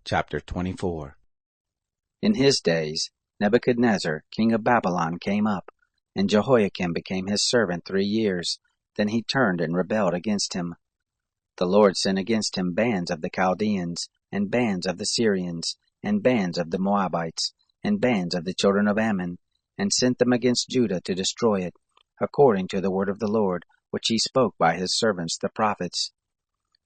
Chapter 24. In his days Nebuchadnezzar king of Babylon came up, and Jehoiakim became his servant 3 years. Then he turned and rebelled against him. The Lord sent against him bands of the Chaldeans, and bands of the Syrians, and bands of the Moabites, and bands of the children of Ammon, and sent them against Judah to destroy it, according to the word of the Lord, which he spoke by his servants the prophets.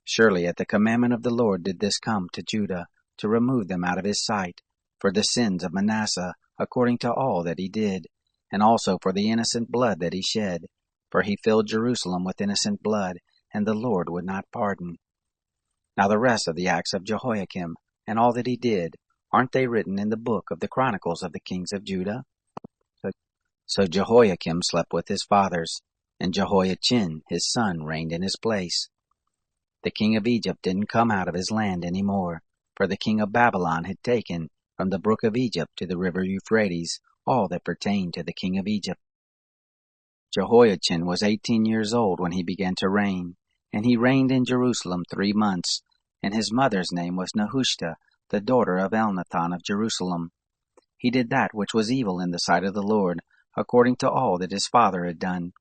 Surely at the commandment of the Lord did this come to Judah, to remove them out of his sight, for the sins of Manasseh, according to all that he did, and also for the innocent blood that he shed. For he filled Jerusalem with innocent blood, and the Lord would not pardon. Now the rest of the acts of Jehoiakim, and all that he did, aren't they written in the book of the Chronicles of the kings of Judah? So Jehoiakim slept with his fathers, and Jehoiachin his son reigned in his place. The king of Egypt didn't come out of his land any more, for the king of Babylon had taken from the brook of Egypt to the river Euphrates all that pertained to the king of Egypt. Jehoiachin was 18 years old when he began to reign, and he reigned in Jerusalem 3 months, and his mother's name was Nehushta, the daughter of Elnathan of Jerusalem. He did that which was evil in the sight of the Lord, according to all that his father had done.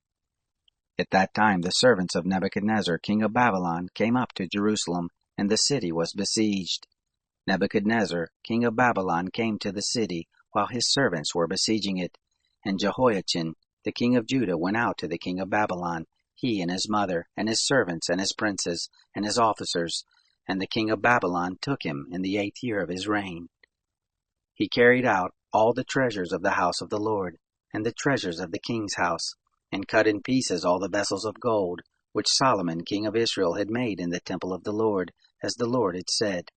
At that time the servants of Nebuchadnezzar king of Babylon came up to Jerusalem, and the city was besieged. Nebuchadnezzar king of Babylon came to the city while his servants were besieging it, and Jehoiachin the king of Judah went out to the king of Babylon, he and his mother, and his servants, and his princes, and his officers, and the king of Babylon took him in the 8th year of his reign. He carried out all the treasures of the house of the Lord, and the treasures of the king's house, and cut in pieces all the vessels of gold, which Solomon king of Israel had made in the temple of the Lord, as the Lord had said.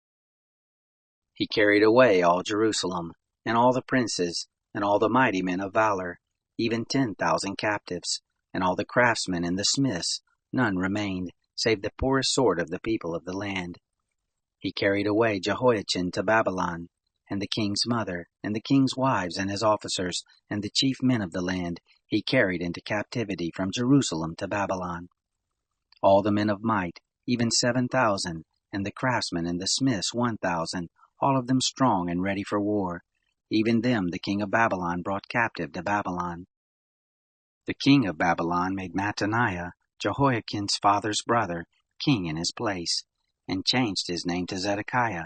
He carried away all Jerusalem, and all the princes, and all the mighty men of valor, even 10,000 captives, and all the craftsmen and the smiths. None remained, save the poorest sort of the people of the land. He carried away Jehoiachin to Babylon, and the king's mother, and the king's wives, and his officers, and the chief men of the land, he carried into captivity from Jerusalem to Babylon. All the men of might, even 7,000, and the craftsmen and the smiths 1,000, all of them strong and ready for war. Even them the king of Babylon brought captive to Babylon. The king of Babylon made Mattaniah, Jehoiachin's father's brother, king in his place, and changed his name to Zedekiah.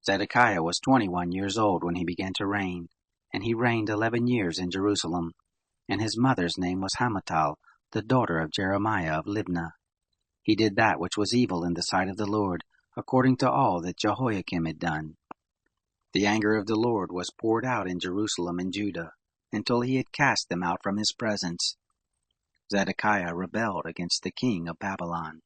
Zedekiah was 21 years old when he began to reign, and he reigned 11 years in Jerusalem, and his mother's name was Hamutal, the daughter of Jeremiah of Libnah. He did that which was evil in the sight of the Lord, according to all that Jehoiakim had done. The anger of the Lord was poured out in Jerusalem and Judah, until he had cast them out from his presence. Zedekiah rebelled against the king of Babylon.